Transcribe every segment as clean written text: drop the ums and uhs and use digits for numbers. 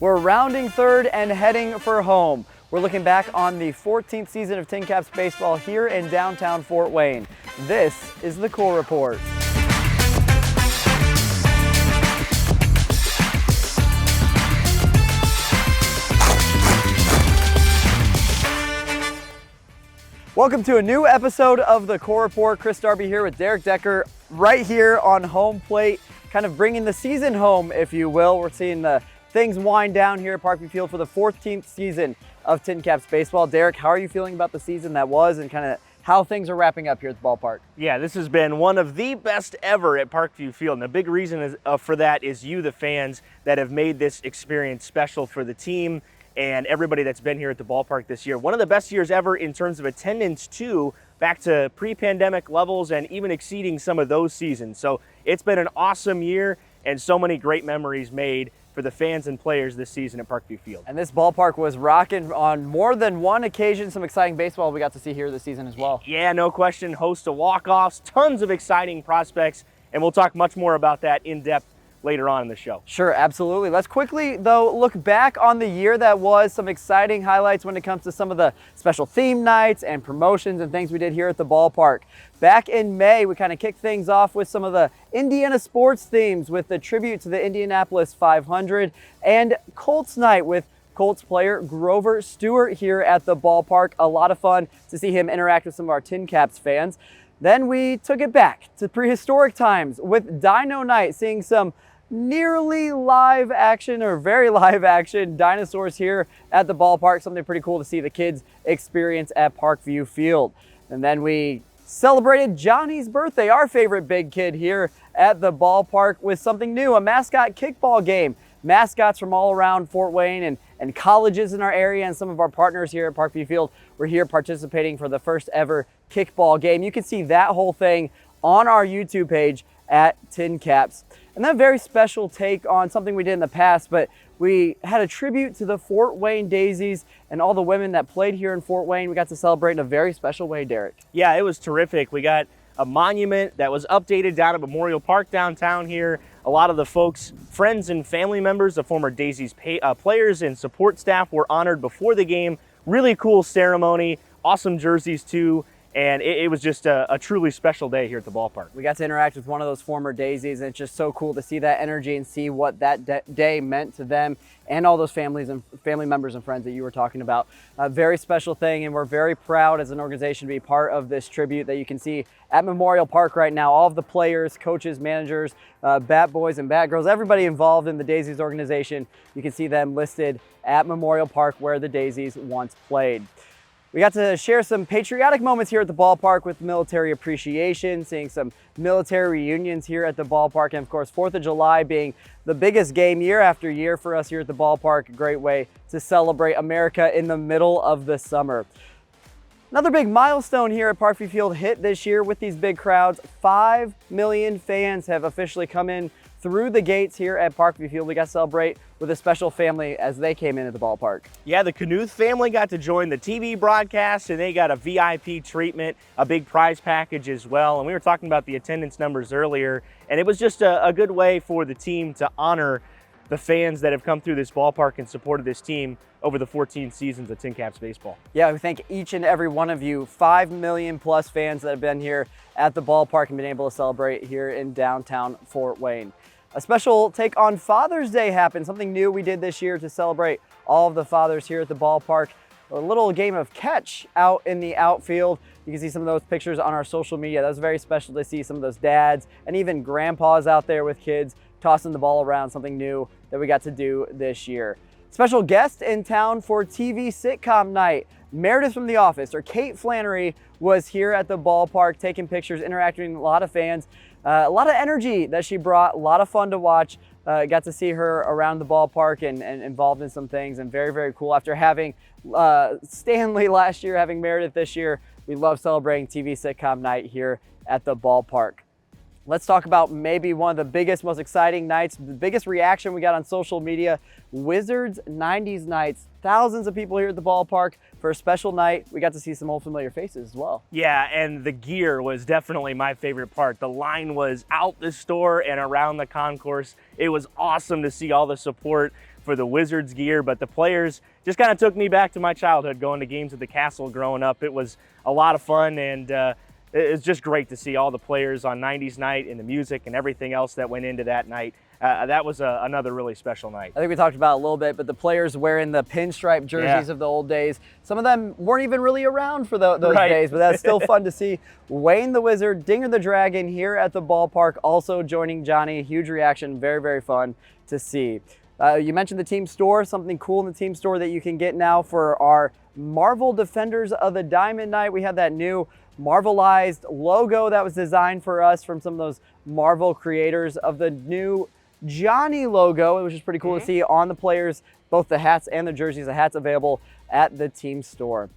We're rounding third and heading for home. We're looking back on the 14th season of Tin Caps baseball here in downtown Fort Wayne. This is the Core Report. Welcome to a new episode of the Core Report. Chris Darby here with Derek Decker right here on home plate, kind of bringing the season home, if you will. We're seeing the things wind down here at Parkview Field for the 14th season of Tin Caps baseball. Derek, how are you feeling about the season that was and kind of how things are wrapping up here at the ballpark? Yeah, this has been one of the best ever at Parkview Field. And the big reason for that is you, the fans, that have made this experience special for the team and everybody that's been here at the ballpark this year. One of the best years ever in terms of attendance too, back to pre-pandemic levels and even exceeding some of those seasons. So it's been an awesome year and so many great memories made for the fans and players this season at Parkview Field. And this ballpark was rocking on more than one occasion. Some exciting baseball we got to see here this season as well. Yeah, no question. Host of walk-offs, tons of exciting prospects, and we'll talk much more about that in depth later on in the show. Sure, absolutely. Let's quickly, though, look back on the year that was. Some exciting highlights when it comes to some of the special theme nights and promotions and things we did here at the ballpark. Back in May, we kind of kicked things off with some of the Indiana sports themes with the tribute to the Indianapolis 500 and Colts night with Colts player Grover Stewart here at the ballpark. A lot of fun to see him interact with some of our Tin Caps fans. Then we took it back to prehistoric times with Dino Night, seeing some nearly live action or very live action dinosaurs here at the ballpark. Something pretty cool to see the kids experience at Parkview Field. And then we celebrated Johnny's birthday, our favorite big kid here at the ballpark, with something new, a mascot kickball game. Mascots from all around Fort Wayne and colleges in our area and some of our partners here at Parkview Field were here participating for the first ever kickball game. You can see that whole thing on our YouTube page at Tin Caps. And then a very special take on something we did in the past, but we had a tribute to the Fort Wayne Daisies and all the women that played here in Fort Wayne. We got to celebrate in a very special way, Derek. Yeah, it was terrific. We got a monument that was updated down at Memorial Park downtown here. A lot of the folks, friends and family members of former Daisies players and support staff were honored before the game. Really cool ceremony, awesome jerseys too. And it was just a truly special day here at the ballpark. We got to interact with one of those former Daisies, and it's just so cool to see that energy and see what that day meant to them and all those family members and friends that you were talking about. A very special thing, and we're very proud as an organization to be part of this tribute that you can see at Memorial Park right now. All of the players, coaches, managers, bat boys and bat girls, everybody involved in the Daisies organization, you can see them listed at Memorial Park where the Daisies once played. We got to share some patriotic moments here at the ballpark with military appreciation, seeing some military reunions here at the ballpark, and of course 4th of July being the biggest game year after year for us here at the ballpark. A great way to celebrate America in the middle of the summer. Another big milestone here at Parkview Field hit this year with these big crowds. 5 million fans have officially come in through the gates here at Parkview Field. We got to celebrate with a special family as they came into the ballpark. Yeah, the Knuth family got to join the TV broadcast, and they got a VIP treatment, a big prize package as well. And we were talking about the attendance numbers earlier, and it was just a good way for the team to honor the fans that have come through this ballpark and supported this team over the 14 seasons of Tin Caps baseball. Yeah, we thank each and every one of you, 5 million plus fans that have been here at the ballpark and been able to celebrate here in downtown Fort Wayne. A special take on Father's Day happened, something new we did this year to celebrate all of the fathers here at the ballpark. A little game of catch out in the outfield. You can see some of those pictures on our social media. That was very special to see some of those dads and even grandpas out there with kids tossing the ball around, something new that we got to do this year. Special guest in town for TV sitcom night. Meredith from The Office, or Kate Flannery, was here at the ballpark taking pictures, interacting with a lot of fans. A lot of energy that she brought, a lot of fun to watch. Got to see her around the ballpark and involved in some things, and very, very cool. After having Stanley last year, having Meredith this year, we love celebrating TV sitcom night here at the ballpark. Let's talk about maybe one of the biggest, most exciting nights, the biggest reaction we got on social media, Wizards 90s nights. Thousands of people here at the ballpark for a special night. We got to see some old familiar faces as well. Yeah, and the gear was definitely my favorite part. The line was out the store and around the concourse. It was awesome to see all the support for the Wizards gear, but the players just kind of took me back to my childhood, going to games at the Castle growing up. It was a lot of fun, and it's just great to see all the players on 90s night and the music and everything else that went into that night. That was another really special night. I think we talked about it a little bit, but the players wearing the pinstripe jerseys of the old days, some of them weren't even really around for those days, but that's still fun to see. Wayne the Wizard, Dinger the Dragon here at the ballpark, also joining Johnny. Huge reaction, very, very fun to see. You mentioned the team store, something cool in the team store that you can get now for our Marvel Defenders of the Diamond Night. We have that new Marvelized logo that was designed for us from some of those Marvel creators of the new Johnny logo, which is pretty cool to see on the players, both the hats and the jerseys. The hats available at the team store.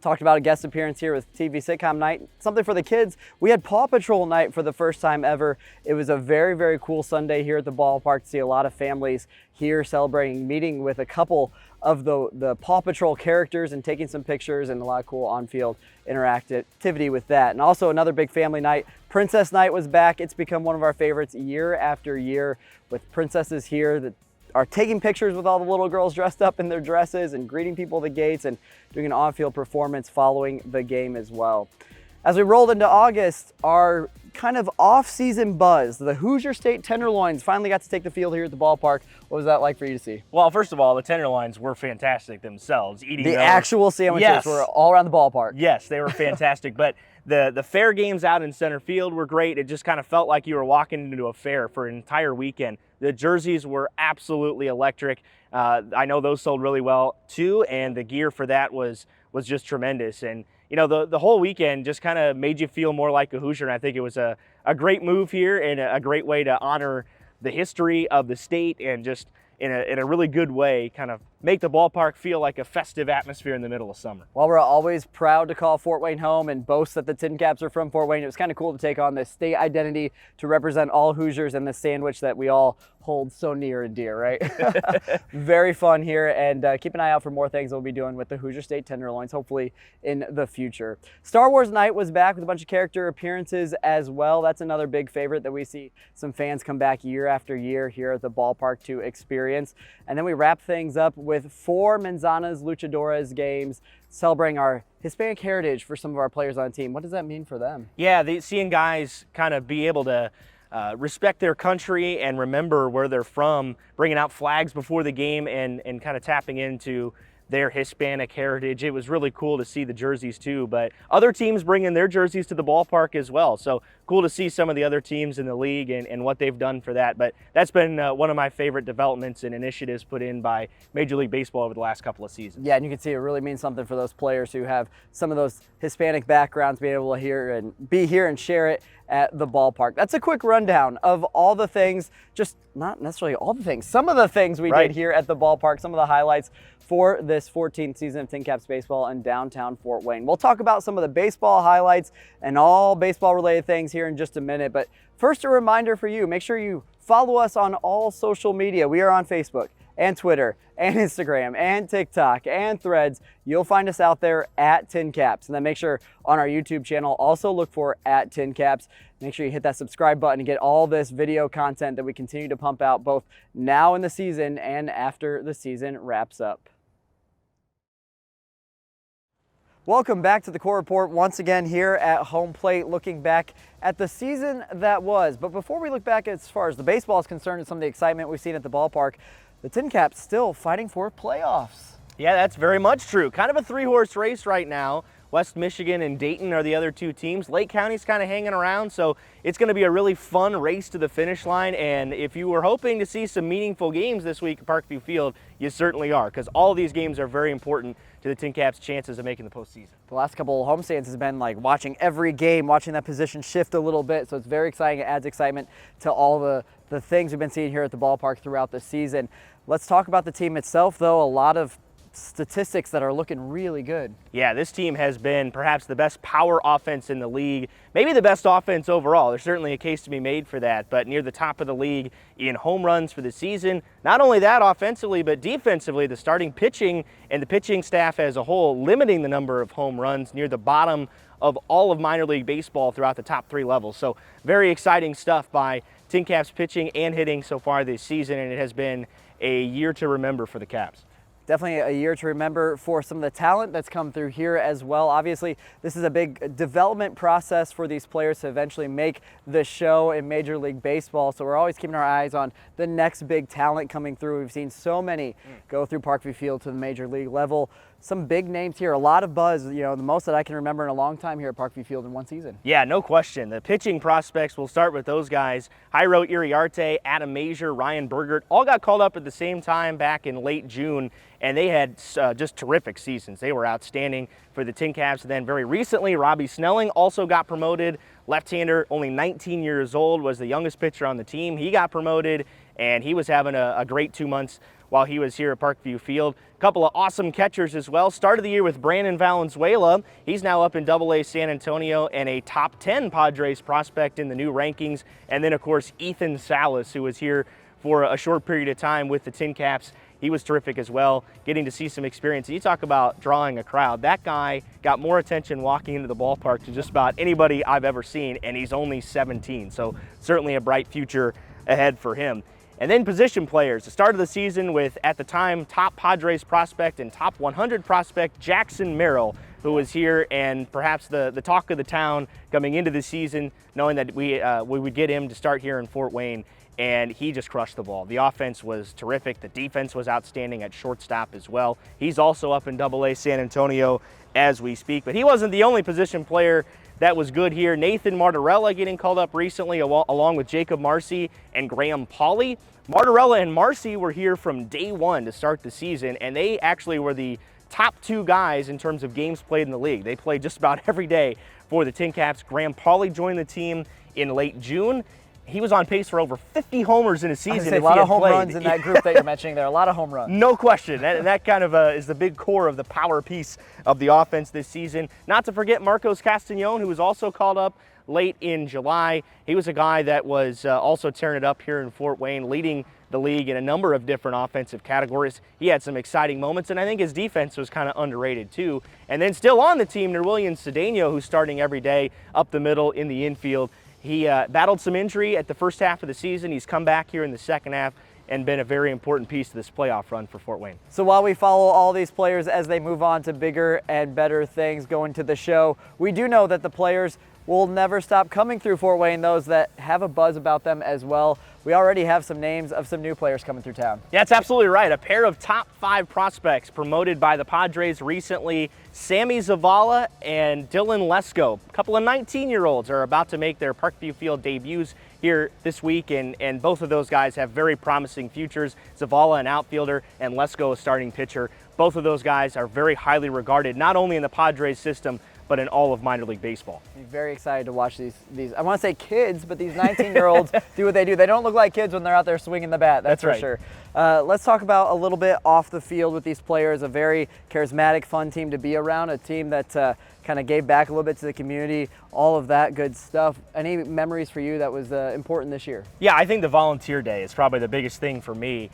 Talked about a guest appearance here with TV sitcom night, something for the kids. We had Paw Patrol night for the first time ever. It was a very, very cool Sunday here at the ballpark to see a lot of families here celebrating, meeting with a couple of the Paw Patrol characters and taking some pictures, and a lot of cool on-field interactivity with that. And also another big family night. Princess Night was back. It's become one of our favorites year after year, with princesses here that are taking pictures with all the little girls dressed up in their dresses and greeting people at the gates and doing an on-field performance following the game as well. As we rolled into August, our kind of off-season buzz, the Hoosier State Tenderloins finally got to take the field here at the ballpark. What was that like for you to see? Well, first of all, the Tenderloins were fantastic themselves. Eating the those. Actual sandwiches were all around the ballpark. Yes, they were fantastic. But the fair games out in center field were great. It just kind of felt like you were walking into a fair for an entire weekend. The jerseys were absolutely electric. I know those sold really well too, and the gear for that was just tremendous. And you know, the whole weekend just kind of made you feel more like a Hoosier, and I think it was a great move here and a great way to honor the history of the state, and just in a really good way kind of make the ballpark feel like a festive atmosphere in the middle of summer. While we're always proud to call Fort Wayne home and boast that the Tin Caps are from Fort Wayne, it was kind of cool to take on this state identity to represent all Hoosiers and the sandwich that we all hold so near and dear, right? Very fun here, and keep an eye out for more things we'll be doing with the Hoosier State Tenderloins, hopefully in the future. Star Wars Night was back with a bunch of character appearances as well. That's another big favorite that we see some fans come back year after year here at the ballpark to experience. And then we wrap things up with 4 Manzana's Luchadores games, celebrating our Hispanic heritage for some of our players on the team. What does that mean for them? Yeah, seeing guys kind of be able to respect their country and remember where they're from, bringing out flags before the game and kind of tapping into their Hispanic heritage. It was really cool to see the jerseys too, but other teams bringing their jerseys to the ballpark as well. So cool to see some of the other teams in the league and what they've done for that. But that's been one of my favorite developments and initiatives put in by Major League Baseball over the last couple of seasons. Yeah, and you can see it really means something for those players who have some of those Hispanic backgrounds, being able to be here and share it at the ballpark. That's a quick rundown of all the things, just not necessarily all the things, some of the things we did here at the ballpark, some of the highlights for this 14th season of Tin Caps baseball in downtown Fort Wayne. We'll talk about some of the baseball highlights and all baseball related things here in just a minute, but first a reminder for you, make sure you follow us on all social media. We are on Facebook and Twitter and Instagram and TikTok and Threads. You'll find us out there at Tin Caps. And then make sure on our YouTube channel, also look for at Tin Caps. Make sure you hit that subscribe button and get all this video content that we continue to pump out both now in the season and after the season wraps up. Welcome back to the Core Report once again here at home plate, looking back at the season that was. But before we look back as far as the baseball is concerned and some of the excitement we've seen at the ballpark, the Tin Caps still fighting for playoffs. Yeah, that's very much true. Kind of a 3-horse race right now. West Michigan and Dayton are the other 2 teams. Lake County's kind of hanging around, so it's going to be a really fun race to the finish line. And if you were hoping to see some meaningful games this week at Parkview Field, you certainly are, because all of these games are very important to the Tin Caps' chances of making the postseason. The last couple of homestands has been like watching every game, watching that position shift a little bit, so it's very exciting. It adds excitement to all the things we've been seeing here at the ballpark throughout the season. Let's talk about the team itself, though. A lot of statistics that are looking really good. Yeah, this team has been perhaps the best power offense in the league, maybe the best offense overall. There's certainly a case to be made for that, but near the top of the league in home runs for the season. Not only that offensively, but defensively, the starting pitching and the pitching staff as a whole limiting the number of home runs, near the bottom of all of minor league baseball throughout the top 3 levels. So very exciting stuff by Tin Caps pitching and hitting so far this season, and it has been a year to remember for the Caps. Definitely a year to remember for some of the talent that's come through here as well. Obviously, this is a big development process for these players to eventually make the show in Major League Baseball. So we're always keeping our eyes on the next big talent coming through. We've seen so many go through Parkview Field to the Major League level. Some big names here, a lot of buzz, you know, the most that I can remember in a long time here at Parkview Field in one season. Yeah, no question. The pitching prospects, we'll start with those guys. Jairo Iriarte, Adam Mazur, Ryan Bergert, all got called up at the same time back in late June, and they had just terrific seasons. They were outstanding for the Tin Caps. And then very recently, Robby Snelling also got promoted. Left-hander, only 19 years old, was the youngest pitcher on the team. He got promoted, and he was having a great 2 months while he was here at Parkview Field. A couple of awesome catchers as well. Started the year with Brandon Valenzuela. He's now up in AA San Antonio and a top 10 Padres prospect in the new rankings. And then, of course, Ethan Salas, who was here for a short period of time with the Tin Caps. He was terrific as well, getting to see some experience. You talk about drawing a crowd. That guy got more attention walking into the ballpark than just about anybody I've ever seen, and he's only 17. So certainly a bright future ahead for him. And then position players. The start of the season with, at the time, top Padres prospect and top 100 prospect Jackson Merrill, who was here and perhaps the talk of the town coming into the season, knowing that we would get him to start here in Fort Wayne, and he just crushed the ball. The offense was terrific. The defense was outstanding at shortstop as well. He's also up in AA San Antonio as we speak, but he wasn't the only position player that was good here. Nathan Martorella getting called up recently along with Jakob Marsee and Graham Pauley. Martorella and Marsee were here from day one to start the season, and they actually were the top two guys in terms of games played in the league. They played just about every day for the Tin Caps. Graham Pauley joined the team in late June. He was on pace for over 50 homers in a season. A lot of home runs in that group that you're mentioning there. A lot of home runs. No question. That kind of is the big core of the power piece of the offense this season. Not to forget Marcos Castañon, who was also called up late in July. He was a guy that was also tearing it up here in Fort Wayne, leading the league in a number of different offensive categories. He had some exciting moments, and I think his defense was kind of underrated too. And then still on the team, Nerwillian Cedeno, who's starting every day up the middle in the infield. He battled some injury at the first half of the season. He's come back here in the second half and been a very important piece of this playoff run for Fort Wayne. So while we follow all these players as they move on to bigger and better things going to the show, we do know that the players will never stop coming through Fort Wayne, those that have a buzz about them as well. We already have some names of some new players coming through town. Yeah, that's absolutely right. A pair of top 5 prospects promoted by the Padres recently. Sammy Zavala and Dylan Lesko. A couple of 19-year-olds are about to make their Parkview Field debuts here this week, and both of those guys have very promising futures. Zavala, an outfielder, and Lesko, a starting pitcher. Both of those guys are very highly regarded, not only in the Padres system, but in all of minor league baseball. I'm very excited to watch these I want to say kids, but these 19-year-olds do what they do. They don't look like kids when they're out there swinging the bat, that's for right. sure. Let's talk about a little bit off the field with these players. A very charismatic, fun team to be around, a team that kind of gave back a little bit to the community, all of that good stuff. Any memories for you that was important this year? Yeah, I think the volunteer day is probably the biggest thing for me.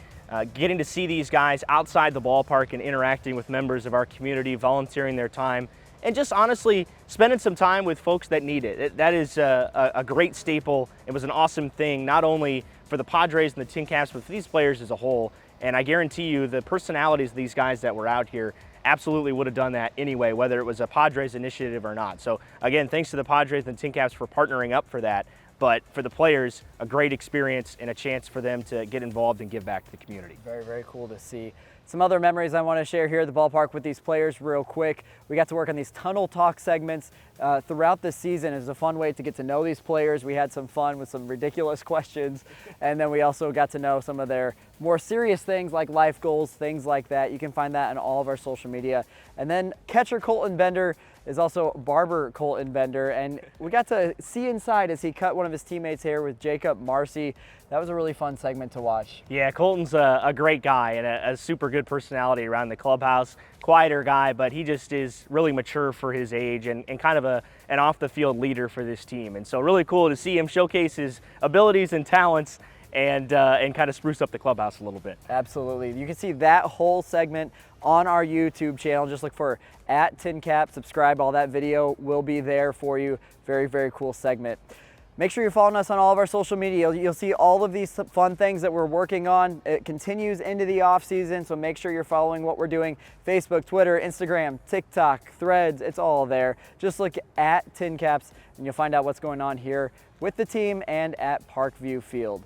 Getting to see these guys outside the ballpark and interacting with members of our community, volunteering their time, and just honestly spending some time with folks that need it. That is a great staple. It was an awesome thing, not only for the Padres and the Tin Caps, but for these players as a whole. And I guarantee you the personalities of these guys that were out here absolutely would have done that anyway, whether it was a Padres initiative or not. So again, thanks to the Padres and the Tin Caps for partnering up for that. But for the players, a great experience and a chance for them to get involved and give back to the community. Very, very cool to see. Some other memories I want to share here at the ballpark with these players real quick. We got to work on these tunnel talk segments throughout the season. It was a fun way to get to know these players. We had some fun with some ridiculous questions, and then we also got to know some of their more serious things like life goals, things like that. You can find that on all of our social media. And then catcher Colton Bender is also barber Colton Bender, and we got to see inside as he cut one of his teammates' hair with Jakob Marsee. That was a really fun segment to watch. Yeah, Colton's a great guy and a super good personality around the clubhouse. Quieter guy, but he just is really mature for his age and kind of an off-the-field leader for this team. And so really cool to see him showcase his abilities and talents and kind of spruce up the clubhouse a little bit. Absolutely. You can see that whole segment on our YouTube channel. Just look for @TinCap, subscribe, all that video will be there for you. Very, very cool segment. Make sure you're following us on all of our social media. You'll see all of these fun things that we're working on. It continues into the off season, so make sure you're following what we're doing. Facebook, Twitter, Instagram, TikTok, Threads, it's all there. Just look at Tin Caps and you'll find out what's going on here with the team and at Parkview Field.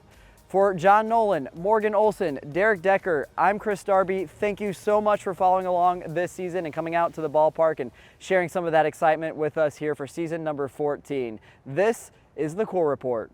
For John Nolan, Morgan Olson, Derek Decker, I'm Chris Darby. Thank you so much for following along this season and coming out to the ballpark and sharing some of that excitement with us here for season number 14. This is the Core Report.